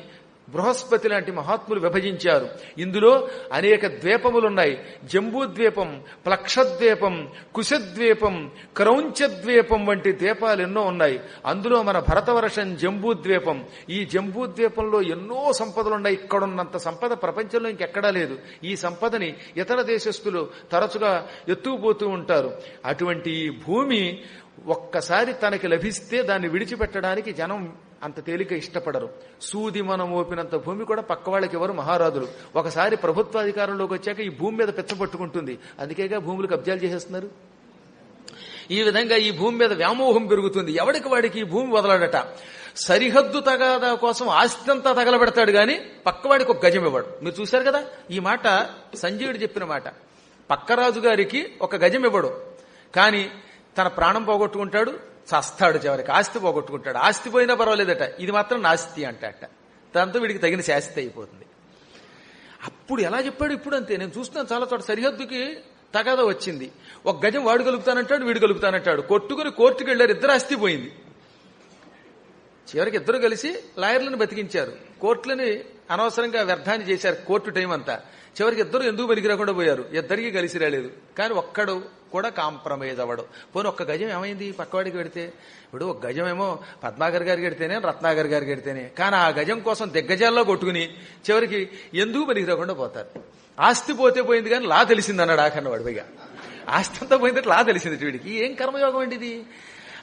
బృహస్పతి లాంటి మహాత్ములు విభజించారు. ఇందులో అనేక ద్వీపములున్నాయి. జంబూద్వీపం, ప్లక్షద్వీపం, కుశద్వీపం, క్రౌంచద్వీపం వంటి ద్వీపాలు ఎన్నో ఉన్నాయి. అందులో మన భరతవర్షం జంబూద్వీపం. ఈ జంబూద్వీపంలో ఎన్నో సంపదలున్నాయి. ఇక్కడున్నంత సంపద ప్రపంచంలో ఇంకెక్కడా లేదు. ఈ సంపదని ఇతర దేశస్థులు తరచుగా ఎత్తుకుపోతూ ఉంటారు. అటువంటి ఈ భూమి ఒక్కసారి తనకి లభిస్తే దాన్ని విడిచిపెట్టడానికి జనం అంత తేలిక ఇష్టపడరు. సూది మనం ఓపినంత భూమి కూడా పక్క వాళ్ళకి ఎవరు మహారాజులు. ఒకసారి ప్రభుత్వాధికారంలోకి వచ్చాక ఈ భూమి మీద పెచ్చపట్టుకుంటుంది. అందుకేగా భూములు కబ్జాలు చేసేస్తున్నారు. ఈ విధంగా ఈ భూమి మీద వ్యామోహం పెరుగుతుంది. ఎవడికి వాడికి ఈ భూమి వదలడట. సరిహద్దు తగాదా కోసం ఆస్తి అంతా తగలబెడతాడు గాని పక్కవాడికి ఒక గజం ఇవ్వడు. మీరు చూశారు కదా, ఈ మాట సంజయుడు చెప్పిన మాట. పక్క రాజు గారికి ఒక గజం ఇవ్వడు, కానీ తన ప్రాణం పోగొట్టుకుంటాడు, చస్తాడు, చివరికి ఆస్తి పోగొట్టుకుంటాడు. ఆస్తి పోయినా పర్వాలేదట, ఇది మాత్రం నాస్తి అంటట. దాంతో వీడికి తగిన శాస్తి అయిపోతుంది. అప్పుడు ఎలా చెప్పాడు, ఇప్పుడు అంతే. నేను చూస్తున్నాను చాలా చోట సరిహద్దుకి తగాదా వచ్చింది. ఒక గజం వాడు కలుపుతానంటాడు, వీడు కలుపుతానంటాడు. కొట్టుకుని కోర్టుకు వెళ్ళారు, ఇద్దరు ఆస్తి పోయింది. చివరికి ఇద్దరు కలిసి లాయర్లను బతికించారు, కోర్టులని అనవసరంగా వ్యర్థాన్ని చేశారు, కోర్టు టైం అంతా. చివరికి ఇద్దరు ఎందుకు పనికి రాకుండా పోయారు, ఇద్దరికి కలిసి రాలేదు. కానీ ఒక్కడు కూడా కాంప్రమైజ్ అవ్వడు. పోనీ ఒక్క గజం ఏమైంది పక్కవాడికి పెడితే, ఇప్పుడు ఒక గజం ఏమో పద్మాకర్ గారికి పెడితేనే, రత్నాకర్ గారికి పెడితేనే, కానీ ఆ గజం కోసం దిగ్గజాల్లో కొట్టుకుని చివరికి ఎందుకు పనికి రాకుండా పోతారు. ఆస్తి పోతే పోయింది కానీ లా తెలిసింది అన్నాడు ఆఖరివాడు. పైగా ఆస్తి అంతా పోయిందంటే లా తెలిసింది వీడికి. ఏం కర్మయోగం అండి ఇది.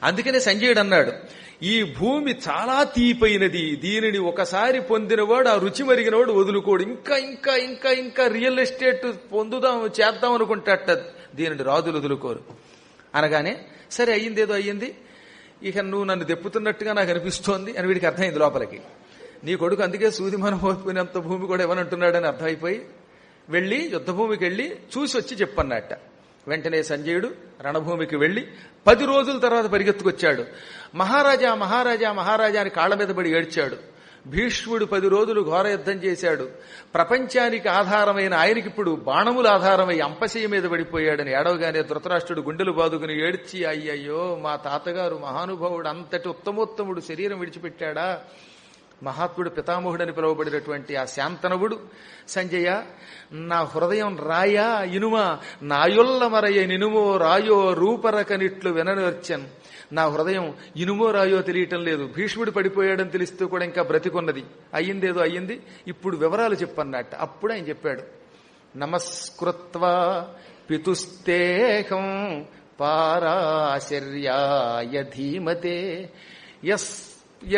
అందుకనే సంజయుడు అన్నాడు, ఈ భూమి చాలా తీపైనది, దీనిని ఒకసారి పొందినవాడు, ఆ రుచి మరిగినవాడు వదులుకోడు. ఇంకా ఇంకా ఇంకా ఇంకా రియల్ ఎస్టేట్ పొందుదాం చేద్దాం అనుకుంటాట, దీనిని రాజులు వదులుకోరు. అనగానే సరే అయ్యిందేదో అయ్యింది, ఇక నువ్వు నన్ను దెప్పుతున్నట్టుగా నాకు అనిపిస్తోంది అని వీడికి అర్థమైంది లోపలికి. నీ కొడుకు అందుకే సూది మనం పోయినంత భూమి కూడా ఇవ్వనంటున్నాడని అర్థమైపోయి వెళ్లి యుద్ధభూమికి వెళ్లి చూసి వచ్చి చెప్పన్నట్ట. వెంటనే సంజయుడు రణభూమికి వెళ్లి 10 రోజుల తర్వాత పరిగెత్తుకొచ్చాడు. మహారాజా మహారాజా మహారాజా అని కాళ్ల మీద పడి ఏడ్చాడు. భీష్ముడు 10 రోజులు ఘోర యుద్ధం చేశాడు. ప్రపంచానికి ఆధారమైన ఆయనకిప్పుడు బాణములు ఆధారమై అంపశయ్య మీద పడిపోయాడని ఏడవగానే ధృతరాష్ట్రుడు గుండెలు బాదుకుని ఏడ్చి, అయ్యయ్యో మా తాతగారు మహానుభావుడు, అంతటి ఉత్తమోత్తముడు శరీరం విడిచిపెట్టాడా. మహాత్ముడు పితామహుడని పిలువబడినటువంటి ఆ శాంతనవుడు, సంజయ నా హృదయం రాయా ఇనుమా నాయొల్ల మరయ నినుమో రాయో రూపరకనిట్లు విననర్చన్. నా హృదయం ఇనుమో రాయో తెలియటం లేదు. భీష్ముడు పడిపోయాడని తెలిస్తూ కూడా ఇంకా బ్రతికున్నది. అయ్యిందేదో అయ్యింది, ఇప్పుడు వివరాలు చెప్పన్నట్ట. అప్పుడు ఆయన చెప్పాడు, నమస్కృత్వా పితుస్తేహం పారాశర్యాయ ధీమతే యస్య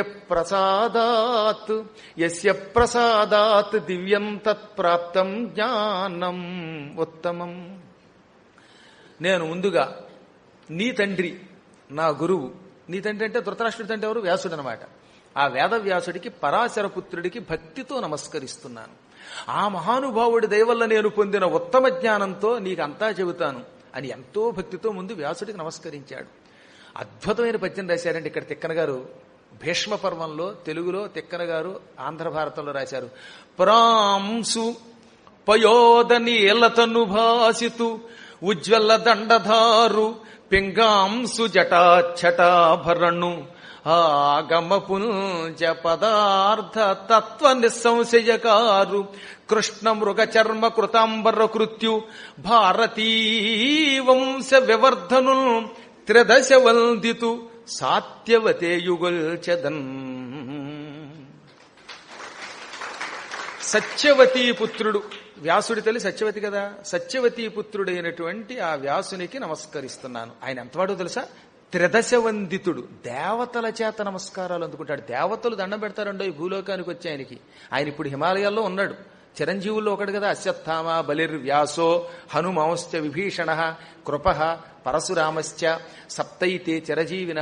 ప్రసాదాత్ దివ్యం తత్ప్రాప్తం జ్ఞానం ఉత్తమం. నేను ముందుగా నీ తండ్రి, నా గురువు, నీ తండ్రి అంటే ధృతరాష్ట్రుడి తండ్రి ఎవరు? వ్యాసుడు అనమాట. ఆ వేదవ్యాసుడికి పరాశరపుత్రుడికి భక్తితో నమస్కరిస్తున్నాను. ఆ మహానుభావుడి దయవల్ల నేను పొందిన ఉత్తమ జ్ఞానంతో నీకంతా చెబుతాను అని ఎంతో భక్తితో ముందు వ్యాసుడికి నమస్కరించాడు. అద్భుతమైన పద్యం రాశారండి ఇక్కడ తిక్కన గారు. భీష్మ పర్వంలో తెలుగులో తిక్కన గారు ఆంధ్ర భారతంలో రాశారు. ప్రాంసు పయోదనీలతను భాసితు ఉజ్వల దండధారు పింగాంసు జటాఛటాభరణు ఆగమ పుంజ పదార్థ తత్వ నిస్సంశయకారు కృష్ణ మృగ చర్మ కృతాంబర కృత్యు భారతీ వంశ వివర్ధను త్రిదశ వందితు సాత్యవతే యుగల్చదన్. సత్యవతీ పుత్రుడు వ్యాసుడి తల్లి సత్యవతి కదా, సత్యవతీ పుత్రుడైనటువంటి ఆ వ్యాసునికి నమస్కరిస్తున్నాను. ఆయన ఎంతవాడో తెలుసా? త్రిదశ వందితుడు. దేవతల చేత నమస్కారాలు అందుకుంటాడు. దేవతలు దండం పెడతారండో ఈ భూలోకానికి వచ్చి ఆయనకి. ఆయన ఇప్పుడు హిమాలయాల్లో ఉన్నాడు. చిరంజీవుల్లో ఒకడు కదా. అశ్వత్థామ బలిర్వ్యాసో హనుమాంశ్చ విభీషణ కృప పరశురామశ్చ సప్తైతే చిరజీవిన.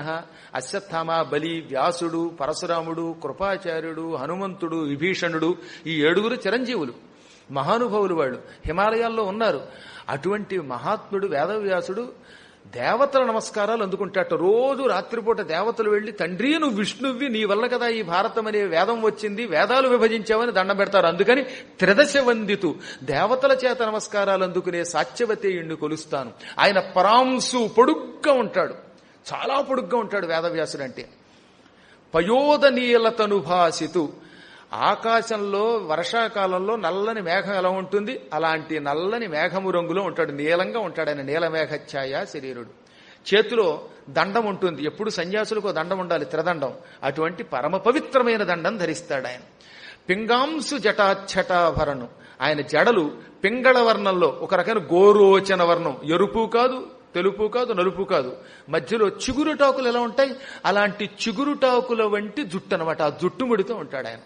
అశ్వత్థామ, బలి, వ్యాసుడు, పరశురాముడు, కృపాచార్యుడు, హనుమంతుడు, విభీషణుడు, ఈ 7 చిరంజీవులు, మహానుభావులు. వాళ్ళు హిమాలయాల్లో ఉన్నారు. అటువంటి మహాత్ముడు వేదవ్యాసుడు దేవతల నమస్కారాలు అందుకుంటాట. రోజు రాత్రిపూట దేవతలు వెళ్లి, తండ్రి నువ్వు విష్ణువి, నీ వల్ల కదా ఈ భారతం అనే వేదం వచ్చింది, వేదాలు విభజించావని దండం పెడతారు. అందుకని త్రిదశ వందితు, దేవతల చేత నమస్కారాలు అందుకునే సాత్యవతేయుణ్ణి కొలుస్తాను. ఆయన పరాంసు, పొడుగ్గా ఉంటాడు, చాలా పొడుగ్గా ఉంటాడు వేదవ్యాసుడు అంటే. పయోదనీలతనుభాసితు, ఆకాశంలో వర్షాకాలంలో నల్లని మేఘం ఎలా ఉంటుంది అలాంటి నల్లని మేఘము రంగులో ఉంటాడు, నీలంగా ఉంటాడు ఆయన. నీలమేఘఛాయ శరీరుడు. చేతిలో దండం ఉంటుంది. ఎప్పుడు సన్యాసులకు దండం ఉండాలి, త్రిదండం. అటువంటి పరమ పవిత్రమైన దండం ధరిస్తాడు ఆయన. పింగాంసు జటాఛటాభరణం, ఆయన జడలు పింగళ వర్ణంలో, ఒక రకమైన గోరోచన వర్ణం, ఎరుపు కాదు, తెలుపు కాదు, నలుపు కాదు, మధ్యలో చిగురుటాకులు ఎలా ఉంటాయి అలాంటి చిగురుటాకుల వంటి జుట్టు అనమాట. ఆ జుట్టు ముడితో ఉంటాడు ఆయన.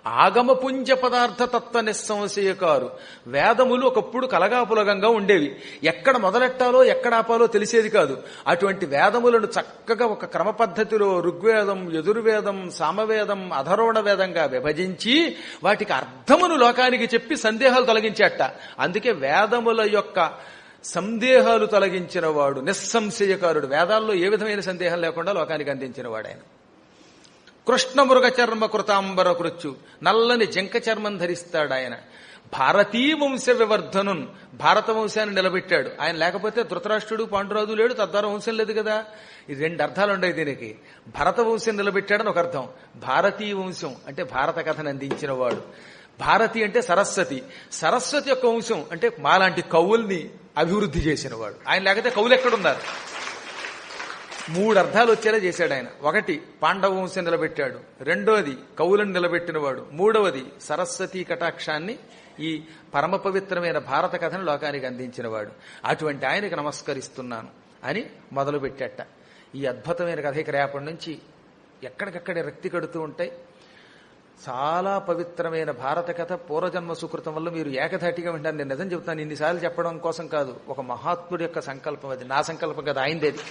ఆగమ పుంజ పదార్థ తత్వ నిస్సంశయకారు. వేదములు ఒకప్పుడు కలగాపులగంగా ఉండేవి. ఎక్కడ మొదలెట్టాలో ఎక్కడ ఆపాలో తెలిసేది కాదు. అటువంటి వేదములను చక్కగా ఒక క్రమ పద్ధతిలో ఋగ్వేదం, యజుర్వేదం, సామవేదం, అధర్వణ వేదంగా విభజించి వాటికి అర్థమును లోకానికి చెప్పి సందేహాలు తొలగించేట. అందుకే వేదముల యొక్క సందేహాలు తొలగించిన వాడు నిస్సంశయకారుడు. వేదాల్లో ఏ విధమైన సందేహం లేకుండా లోకానికి అందించిన వాడు ఆయన. కృష్ణ మృగ చర్మ కృతాంబర కృత్యు, నల్లని జంక చర్మం ధరిస్తాడు ఆయన. భారతీ వంశ వివర్ధనున్, భారత వంశాన్ని నిలబెట్టాడు. ఆయన లేకపోతే ధృతరాష్ట్రుడు పాండురాజు లేడు, తద్వారా వంశం లేదు కదా. ఈ రెండు అర్థాలు ఉన్నాయి దీనికి. భరత వంశం నిలబెట్టాడని ఒక అర్థం, భారతీయ వంశం అంటే భారత కథను అందించిన వాడు. భారతి అంటే సరస్వతి, సరస్వతి యొక్క వంశం అంటే మాలాంటి కవుల్ని అభివృద్ధి చేసిన వాడు. ఆయన లేకపోతే కవులు ఎక్కడున్నారు? మూడు అర్థాలు వచ్చేలా చేశాడు ఆయన. ఒకటి, పాండవ వంశం నిలబెట్టాడు. రెండోది, కవులను నిలబెట్టినవాడు. మూడవది, సరస్వతీ కటాక్షాన్ని, ఈ పరమ పవిత్రమైన భారత కథను లోకానికి అందించినవాడు. అటువంటి ఆయనకి నమస్కరిస్తున్నాను అని మొదలు పెట్టాట. ఈ అద్భుతమైన కథ ఇక రేపటి నుంచి ఎక్కడికక్కడే రక్తి కడుతూ ఉంటాయి. చాలా పవిత్రమైన భారత కథ, పూర్వజన్మ సుకృతం వల్ల మీరు ఏకధాటిగా వింటారు. నేను నిజం చెబుతాను, ఇన్నిసార్లు చెప్పడం కోసం కాదు, ఒక మహాత్ముడి యొక్క సంకల్పం. అది నా సంకల్పం కదా, ఆయనదేది.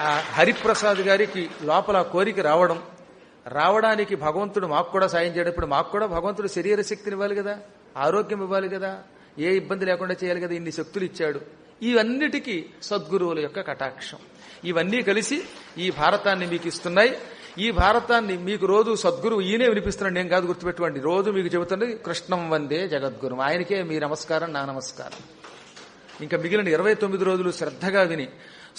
ఆ హరిప్రసాద్ గారికి లోపల కోరిక రావడానికి భగవంతుడు మాకు కూడా సాయం చేయడం. ఇప్పుడు మాకు కూడా భగవంతుడు శరీర శక్తిని ఇవ్వాలి కదా, ఆరోగ్యం ఇవ్వాలి కదా, ఏ ఇబ్బంది లేకుండా చేయాలి కదా, ఇన్ని శక్తులు ఇచ్చాడు. ఇవన్నిటికీ సద్గురువుల యొక్క కటాక్షం. ఇవన్నీ కలిసి ఈ భారతాన్ని మీకు ఇస్తున్నాయి. ఈ భారతాన్ని మీకు రోజు సద్గురువు ఈయనే వినిపిస్తున్నాడు, నేను కాదు, గుర్తుపెట్టుకోండి. రోజు మీకు చెబుతున్నది కృష్ణం వందే జగద్గురు. ఆయనకే మీ నమస్కారం, నా నమస్కారం. ఇంకా మిగిలిన 29 రోజులు శ్రద్ధగా విని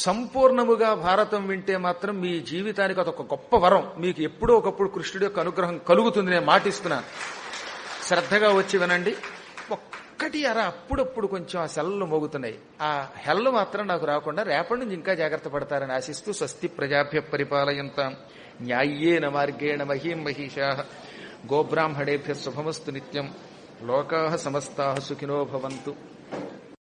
సంపూర్ణముగా భారతం వింటే మాత్రం మీ జీవితానికి అదొక గొప్ప వరం. మీకు ఎప్పుడో ఒకప్పుడు కృష్ణుడి యొక్క అనుగ్రహం కలుగుతుంది, నేను మాటిస్తున్నాను. శ్రద్ధగా వచ్చి వినండి. ఒక్కటి అప్పుడప్పుడు కొంచెం ఆ సెల్లు మోగుతున్నాయి, ఆ హెల్లు మాత్రం నాకు రాకుండా రేపటి నుంచి ఇంకా జాగ్రత్త పడతారని ఆశిస్తూ, స్వస్తి ప్రజాభ్య పరిపాలయంతాం న్యాయ్యేన మార్గేణ మహీం మహిషాః గోబ్రాహ్మణేభ్యః శుభమస్తు నిత్యం. లోకాః సమస్తాః సుఖినో భవంతు.